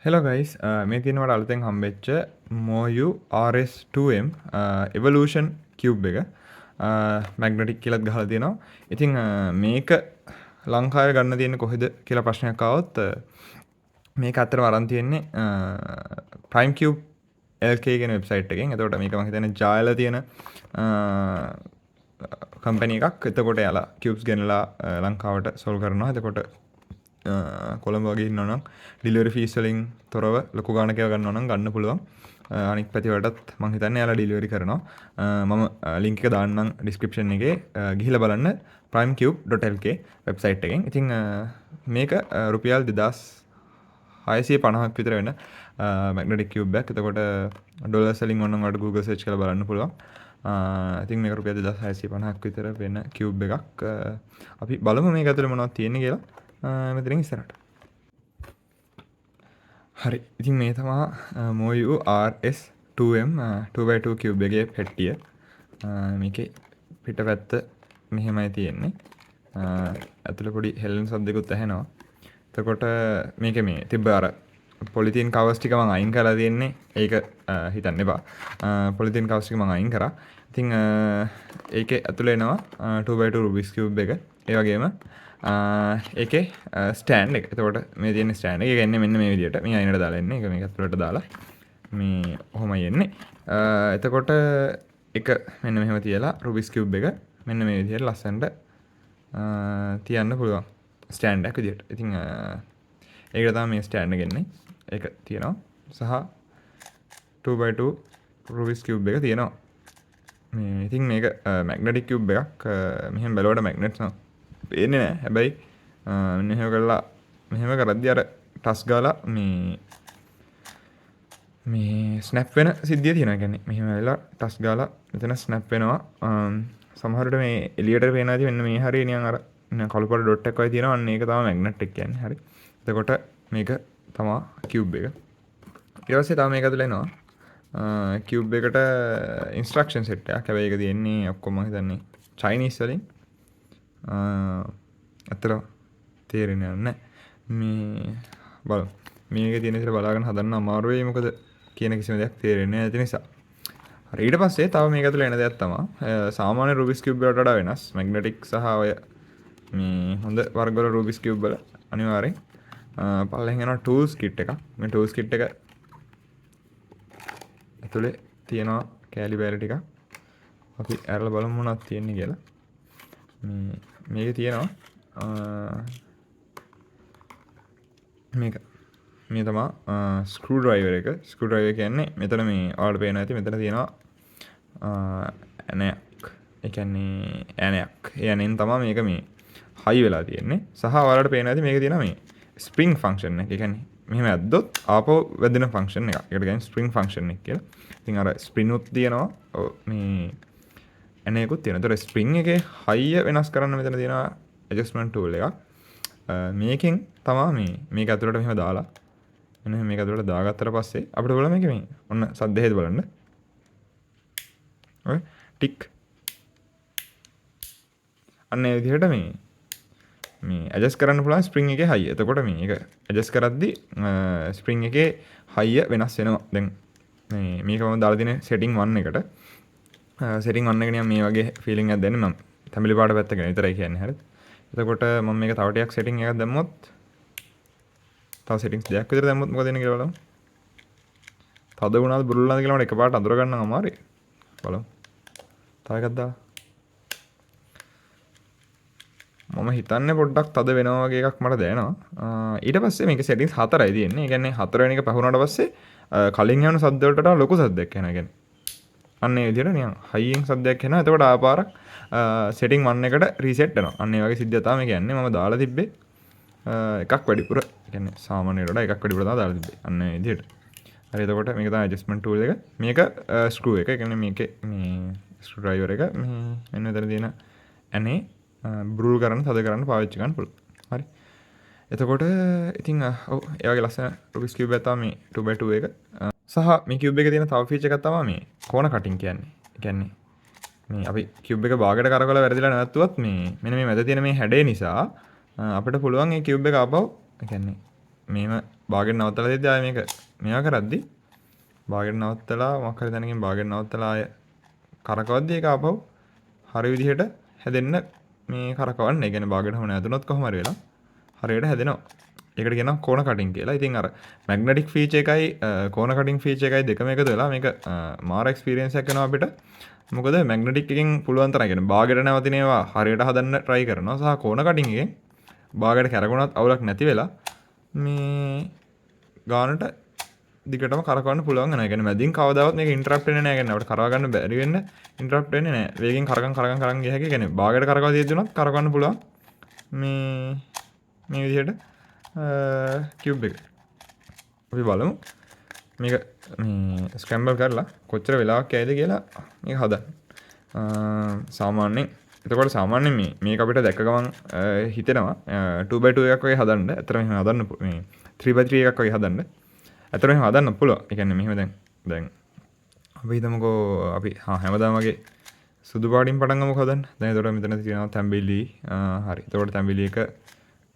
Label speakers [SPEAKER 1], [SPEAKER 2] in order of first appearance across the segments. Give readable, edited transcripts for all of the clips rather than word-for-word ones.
[SPEAKER 1] Hello guys, මේ තියෙනවට අලුතෙන් හම්බෙච්ච MoYu RS2M Evolution Cube එක magnetic කියලාත් ගහලා තියෙනවා. ඉතින් මේක ලංකාවේ ගන්න තියෙන්නේ කොහෙද කියලා ප්‍රශ්නයක් ආවොත් මේක අතරම අරන් තියෙන්නේ Prime Cube LK කියන වෙබ්සයිට් එකෙන්. එතකොට මේක මම හිතන්නේ ජායලා තියෙන කම්පැනි එකක්. එතකොට යාලා cubes ගෙනලා ලංකාවට සොල්ව් කරනවා. එතකොට කොළඹ වගේ ඉන්නවා නම් ඩිලිවරි ෆීස් වලින් තොරව ලොකු ගාණක් ඒවා ගන්නවා නම් ගන්න පුළුවන්. අනික් පැති වලටත් මම හිතන්නේ යාලා ඩිලිවරි කරනවා. මම ලින්ක් එක දාන්නම් ඩිස්ක්‍රිප්ෂන් එකේ ගිහිල්ලා බලන්න primecube.lk වෙබ්සයිට් එකෙන්. ඉතින් මේක රුපියල් 2650ක් විතර වෙන මැග්නටික් කියුබ් එකක්. එතකොට ඩොලර්ස් වලින් ඕනනම් ඔයාලට Google search කරලා බලන්න පුළුවන්. ඉතින් මේක රුපියල් 2650ක් විතර වෙන කියුබ් එකක්. අපි බලමු මේක ඇතුලේ මොනවද තියෙන්නේ කියලා. මෙතනින් ඉස්සරහට. හරි. ඉතින් මේ තමයි MoYu RS2M 2x2 cube එකේ පෙට්ටිය. මේකේ පිටපැත්ත මෙහෙමයි තියෙන්නේ. ඇතුලේ පොඩි හෙල්ලෙන සද්දයක්ත් ඇහෙනවා. එතකොට මේකේ මේ තිබ්බ අර පොලිතීන් කවර්ස් ටික මම අයින් කරලා තියෙන්නේ. ඒක හිතන්න එපා. පොලිතීන් කවර්ස් ටික මම අයින් කරා. ඉතින් ඒකේ ඇතුලේ එනවා 2x2 rubick cube එක. ඒ වගේම ඒකේ ස්ටෑන්ඩ් එක. එතකොට මේ තියෙන ස්ටෑන්ඩ් එක එන්නේ මෙන්න මේ විදිහට. මේ අයිනට දාලා එන්නේ. ඒක මේක ඇතුළට දාලා මේ ඔහොමයි එන්නේ. එතකොට එක මෙන්න මෙහෙම තියලා රුබික්ස් කියුබ් එක මෙන්න මේ විදිහට ලස්සනට තියන්න පුළුවන් ස්ටෑන්ඩ් එකක් විදිහට. ඉතින් ඒකට තමයි මේ ස්ටෑන්ඩ් එක එන්නේ. ඒක තියෙනවා. සහ 2x2 රුබික්ස් කියුබ් එක තියෙනවා. මේ ඉතින් මේක මැග්නටික් කියුබ් එකක්. මෙහෙම බැලුවට මැග්නට්ස් නෝ පේන්නේ නැහැ. හැබැයි මෙහෙම කරලා මෙහෙම කරද්දී අර ටස් ගාලා මේ ස්නැප් වෙන සිද්ධිය තියෙනවා. කියන්නේ මෙහෙම වෙලා ටස් ගාලා මෙතන ස්නැප් වෙනවා. සමහර විට මේ එළියට පේනවා ඇති මෙන්න මේ හරිය නිකන් අර කළු පාට ඩොට් එකක් වගේ තියෙනවා. අන්න ඒක තමයි මැග්නට් එක කියන්නේ. හරි. එතකොට මේක තමයි කියුබ් එක. ඊට පස්සේ තව මේක ඇතුළේ එනවා කියුබ් එකට ඉන්ස්ට්‍රක්ෂන් සෙට් එකක්. හැබැයි ඒක තියෙන්නේ ඔක්කොම හිතන්නේ චයිනීස් වලින්. ඇත්තට තේරෙන්නේ නැහැ. මේ බලමු. මේකේ තියෙන විදිහට බලාගෙන හදන්න අමාරු වෙයි. මොකද කියන කිසිම දෙයක් තේරෙන්නේ නැති නිසා. හරි. ඊට පස්සේ තව මේක ඇතුළේ එන දෙයක් තමයි සාමාන්‍ය රුබික්ස් කියුබ් වලට වඩා වෙනස්. මැග්නටික් සහ ඔය මේ හොඳ වර්ග වල රුබික්ස් කියුබ් වල අනිවාර්යෙන් පල්ලෙන් යනවා ටූල්ස් කිට් එකක්. මේ ටූල්ස් කිට් එක ඇතුලේ තියෙනවා කෑලි බෑලි ටිකක්. අපි අරලා බලමු මොනවද තියෙන්නේ කියලා. මේක තියෙනවා මේක මේ තමයි ස්ක්‍රූ ඩ්‍රයිවර් එක. ස්ක්‍රූ ඩ්‍රයිවර් කියන්නේ මෙතන මේ ඔයාලට පේනවා ඇති මෙතන තියෙනවා ඇණයක්. ඒ කියන්නේ ඇණයක්. ඒ ඇණෙන් තමයි මේක මේ හයි වෙලා තියෙන්නේ. සහ ඔයාලට පේනවා ඇති මේක තියෙනවා මේ ස්ප්‍රින්ග් ෆන්ක්ෂන් එක. ඒ කියන්නේ මෙහෙම ඇද්දොත් ආපහු වැදෙන ෆන්ක්ෂන් එකක්. ඒකට කියන්නේ ස්ප්‍රින්ග් ෆන්ක්ෂන් එක කියලා. ඉතින් අර ස්ප්‍රින් උත් තියෙනවා. මේ ඇනයකුත් තියෙනවා. ඒතර ස්ප්‍රින්ග් එකේ හයිය වෙනස් කරන්න මෙතන තියෙනවා ඇඩ්ජස්ට්මන්ට් ටූල් එකක්. මේකෙන් තමයි මේක ඇතුළට මෙහෙම දාලා මෙන්න මේක ඇතුළට දාගත්තට පස්සේ අපිට බලන්න මේක මේ ඔන්න සද්ද හේද බලන්න. ඔය ටික් අන්න ඒ විදිහට මේ ඇඩ්ජස්ට් කරන්න පුළුවන් ස්ප්‍රින්ග් එකේ හයිය. එතකොට මේක ඇඩ්ජස්ට් කරද්දී ස්ප්‍රින්ග් එකේ හයිය වෙනස් වෙනවා. දැන් මේක මම දාලා තියෙන සෙටින් 1 එකට. සෙටින් 1 එක නිකන් මේ වගේ ෆීලිං එකක් දෙන්නේ මම. තමිලි පාට පැත්තක විතරයි කියන්නේ. හරිද? එතකොට මම මේක තව ටිකක් සෙටින් එකක් දැම්මොත් තව සෙටින්ග්ස් දෙකක් විතර දැම්මොත් මොකද වෙන්නේ කියලා බලමු. තද වුණාද බුරුල් වුණාද කියලා මට එකපාරට අඳුර ගන්න අමාරුයි. බලමු. තව එකක් දාලා. මම හිතන්නේ පොඩ්ඩක් තද වෙනවා වගේ එකක් මට දැනෙනවා. ඊට පස්සේ මේකේ සෙටින්ග්ස් 4යි තියෙන්නේ. ඒ කියන්නේ 4 වෙනි එක පහුණාට පස්සේ කලින් යන සද්ද වලට වඩා ලොකු සද්දයක් එනවා. කියන්නේ අන්න ඒ විදිහට නිකන් හයියෙන් සද්දයක් එනවා. එතකොට ආපාරක් සෙටින් 1 එකට රීසෙට් වෙනවා. අන්න ඒ වගේ සිද්ධියක් තමයි කියන්නේ. මම දාලා තිබ්බේ එකක් වැඩිපුර. ඒ කියන්නේ සාමාන්‍යයට වඩා එකක් වැඩිපුර තමයි දාලා තිබ්බේ. අන්න ඒ විදිහට. හරි. එතකොට මේක තමයි ඇඩ්ජස්ට්මන්ට් ටූල් එක. මේක ස්ක්‍රූ එක. ඒ කියන්නේ මේකේ මේ ස්ක්‍රූ ඩ්‍රයිවර් එක මෙන්න මෙතන තියෙන ඇනේ බ්‍රූල් කරන්න තද කරන්න පාවිච්චි කරන්න පුළුවන්. හරි. එතකොට ඉතින් ඔව් ඒ වගේ ලස්සන රුබික්ස් කියුබ් එකක් තමයි මේ 2x2 එක. සහ මේ කියුබ් එකේ තියෙන තව ෆීචර් එකක් තමයි මේ කෝණ කටින් කියන්නේ. ඒ කියන්නේ මේ අපි කියුබ් එක භාගයට කරකවලා වැරදිලා නැවතුවත් මේ මෙන්න මේ මැද තියෙන මේ හැඩය නිසා අපිට පුළුවන් මේ කියුබ් එක ආපහු ඒ කියන්නේ මේම භාගෙට නවත්තලා දෙද්දී ආයෙ මේක මෙයා කරද්දි භාගෙට නවත්තලා මොකක් හරි තැනකින් භාගෙට නවත්තලා ආයෙ කරකවද්දී ඒක ආපහු හරි විදිහට හැදෙන්න මේ කරකවන්න. ඒ කියන්නේ භාගෙට හැම නැතුනොත් කොහොම හරි වෙලා හරියට හැදෙනවා. ඒකට කියනවා කෝන කටින් කියලා. ඉතින් අර මැග්නටික් ෆීචර් එකයි කෝන කටින් ෆීචර් එකයි දෙකම එකතු වෙලා මේක මාර එක්ස්පීරියන්ස් එකක් වෙනවා අපිට. මොකද මැග්නටික් එකෙන් පුළුවන් තරම් කියන්නේ භාගෙට නැවතින ඒවා හරියට හදන්න try කරනවා. සහ කෝන කටින් එකෙන් භාගෙට කැරගුණත් අවුලක් නැති වෙලා මේ ගානට දිගටම කරකවන්න පුළුවන් වෙනවා. ඒ කියන්නේ මැදින් කවදාවත් මේක ඉන්ටරප්ට් වෙන්නේ නැහැ. කියන්නේ අපිට කරව ගන්න බැරි වෙන්න ඉන්ටරප්ට් වෙන්නේ නැහැ. වේගෙන් කරකන් ගිය හැකි. කියන්නේ භාගෙට කරකව තියෙද්දි උනත් කරකවන්න පුළුවන්. මේ විදිහට කියුබ් එක. අපි බලමු මේක මේ ස්ක්‍රැම්බල් කරලා කොච්චර වෙලාවක් යයිද කියලා මේක හදන්න. සාමාන්‍යයෙන් එතකොට සාමාන්‍යයෙන් මේක අපිට දැක්ක ගමන් හිතෙනවා 2x2 එකක් වගේ හදන්න. ඇත්තටම එහෙම හදන්න මේ 3x3 එකක් වගේ හදන්න. ඇත්තටම එහෙම හදන්න පුළුවන්. ඒ කියන්නේ මෙහෙම දැන් අපි හිතමුකෝ අපි හැමදාම වගේ සුදු පාටින් පටන් ගමුකෝ හදන්න. දැන් එතකොට මෙතන තියෙනවා තැඹිලි. හරි. එතකොට තැඹිලි එක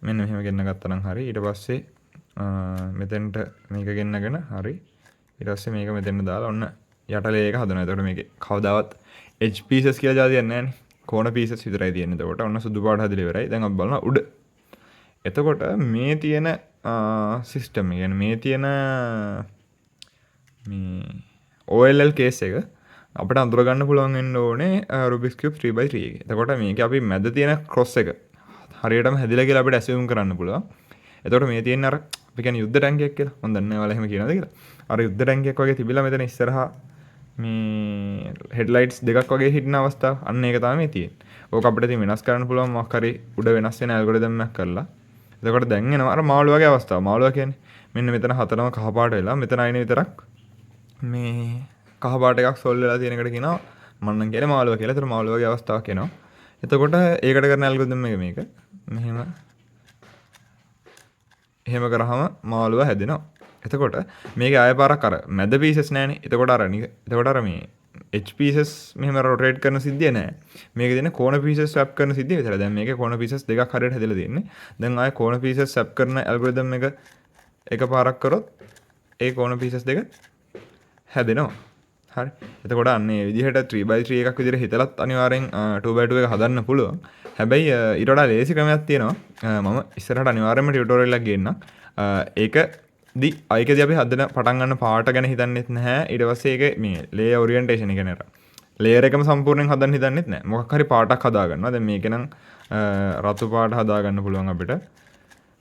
[SPEAKER 1] මෙන්න මෙහෙම ගෙන්න ගත්තා නම් හරි. ඊට පස්සේ මෙතෙන්ට මේක ගෙන්නගෙන හරි. ඊට පස්සේ මේක මෙතෙන්ට දාලා ඔන්න යටලේ එක හදනවා. එතකොට මේකේ කවදාවත් edge pieces කියලා જાතියක් නැහැ නේ. කෝණ pieces විතරයි තියෙන්නේ. එතකොට ඔන්න සුදු පාට හදලා ඉවරයි. දැන් අපි බලනවා උඩ. එතකොට මේ තියෙන සිස්ටම් එක කියන්නේ මේ තියෙන මේ OLL කේස් එක අපිට අඳුර ගන්න පුළුවන් වෙන්න ඕනේ Rubik's Cube 3x3 එකේ. එතකොට මේක අපි මැද තියෙන cross එක හරියටම හැදිලා කියලා අපිට assume කරන්න පුළුවන්. එතකොට මේ තියෙන අර අපි කියන්නේ යුද්ධ ටැංකියක් කියලා. මම දන්නේ නැහැ ඔයාලා එහෙම කියනවද කියලා. අර යුද්ධ ටැංකියක් වගේ තිබිලා මෙතන ඉස්සරහා මේ හෙඩ්ලයිට්ස් දෙකක් වගේ හිටින අවස්ථාව. අන්න ඒක තමයි මේ තියෙන්නේ. ඕක අපිට ඉතින් වෙනස් කරන්න පුළුවන් මොකක් හරි උඩ වෙනස් වෙන ඇල්ගොරිතම් එකක් කරලා. එතකොට දැන් එනවා අර මාළු වගේ අවස්ථාව. මාළුවා කියන්නේ මෙන්න මෙතන හතරම කහ පාට වෙලා මෙතන අයින විතරක් මේ කහ පාට එකක් සොල් වෙලා තියෙන එකට කියනවා මම නම් කියන්නේ මාළුවා කියලා. ඒතර මාළු වගේ අවස්ථාවක් එනවා. එතකොට ඒකට කරන ඇල්ගොරිතම් එක මේක. එහෙම කරාම මාළුවා හැදෙනවා. එතකොට මේකේ ආය පාරක් අර මැද පීසස් නැහැනේ. එතකොට අර මේ edge pieces මෙහෙම rotate කරන සිද්ධිය නැහැ. මේකේ තියෙන corner pieces swap කරන සිද්ධිය විතරයි. දැන් මේකේ corner pieces දෙකක් හරියට හැදලා තියෙන්නේ. දැන් ආය corner pieces swap කරන algorithm එක පාරක් කරොත් ඒ corner pieces දෙක හැදෙනවා. හරි. එතකොට අන්න මේ විදිහට 3x3 එකක් විදිහට හිතලත් අනිවාර්යෙන් 2x2 එක හදන්න පුළුවන්. හැබැයි ඊට වඩා ලේසි ක්‍රමයක් තියෙනවා. මම ඉස්සරහට අනිවාර්යයෙන්ම ටියුටෝරියල් එකක් ගේන්නම්. ඒකදී අපි හදන පටන් ගන්න පාට ගැන හිතන්නෙත් නැහැ. ඊට පස්සේ ඒක මේ ලේයර් ඔරියන්ටේෂන් එක නේද? ලේයර් එකම සම්පූර්ණයෙන් හදන්න හිතන්නෙත් නැහැ. මොකක් හරි පාටක් හදා ගන්නවා. දැන් මේක නම් රතු පාට හදා ගන්න පුළුවන් අපිට.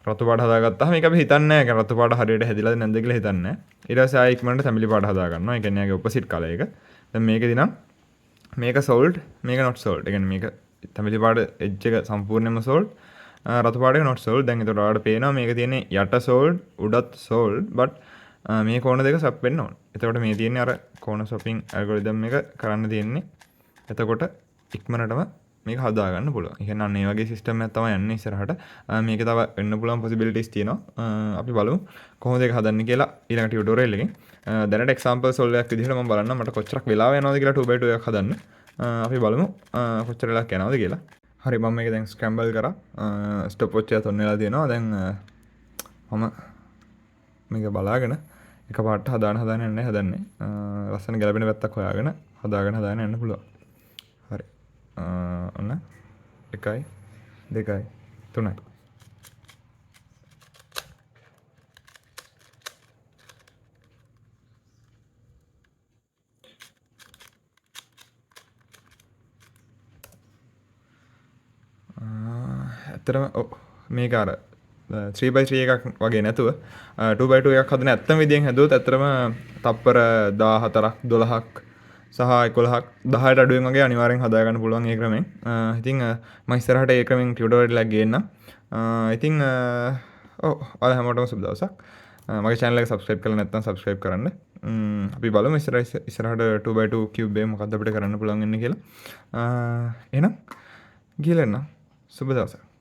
[SPEAKER 1] රතු පාට හදාගත්තාම මේක අපි හිතන්නේ නැහැ. රතු පාට හරියට හැදිලාද නැද්ද කියලා හිතන්නේ නැහැ. ඊට පස්සේ ආයෙ ඉක්මනට තැඹිලි පාට හදා ගන්නවා. ඒ කියන්නේ ආගේ ඔපොසිට් කලර් එක. දැන් මේකෙදි නම් මේක සෝල්ඩ් මේක not සෝල්ඩ්. ඒ කියන්නේ මේක තැඹිලි පාට එජ් එක සම්පූර්ණයෙන්ම සෝල්ඩ්. රතු පාට එක not සෝල්ඩ්. දැන් ඒතකොට ඔයාලට පේනවා මේක තියෙන්නේ යට සෝල්ඩ් උඩත් සෝල්ඩ් but මේ කෝණ දෙක ස්වැප් වෙන්න ඕන. එතකොට මේ තියෙන්නේ අර කෝණ ස්වැපින් ඇල්ගොරිතම් එක කරන්න තියෙන්නේ. එතකොට ඉක්මනටම මේක හදා ගන්න පුළුවන්. ඒ කියන්නේ අන්න ඒ වගේ සිස්ටම් එකක් තමයි යන්නේ ඉස්සරහට. මේක තව වෙන්න පුළුවන් possibilities තියෙනවා. අපි බලමු කොහොමද ඒක හදන්නේ කියලා ඊළඟ ටියුටෝරියල් එකෙන්. දැනට example solve එකක් විදිහට මම බලන්න මට කොච්චරක් වෙලාව යනවද කියලා 2x2 එකක් හදන්න. අපි බලමු කොච්චර වෙලාවක් යනවද කියලා. හරි මම මේක දැන් ස්ක්‍රැම්බල් කරා. ස්ටොප් වොච් එක තොන් වෙලා තියෙනවා. දැන් මම මේක බලාගෙන එකපාරට හදාන්න යන්නේ හදන්නේ. ලස්සන ගැලපෙන පැත්තක් හොයාගෙන හදාගෙන යන්න පුළුවන්. හරි. ඔන්න 1 2 3 ඇත්තටම මේක අර 3x3 එකක් වගේ නැතුව 2x2 එකක් හදන ඇත්තම විදියෙන් හැදුවොත් ඇත්තටම තප්පර 14ක් 12ක් සහ 11ක් 10ට අඩුවෙන් වගේ අනිවාර්යෙන් හදා ගන්න පුළුවන් ඒ ක්‍රමෙන්. ඉතින් මම ඉස්සරහට ඒ ක්‍රමෙන් ටියුටෝරියල් එකක් ගේන්නම්. ඉතින් ඔයාලා හැමෝටම සුබ දවසක්. මගේ channel එක subscribe කරලා නැත්නම් subscribe කරන්න. අපි බලමු ඉස්සරහට 2x2 cube එක මොකක්ද අපිට කරන්න පුළුවන් වෙන්නේ කියලා. එහෙනම් ගිහලා එන්න. සුබ දවසක්.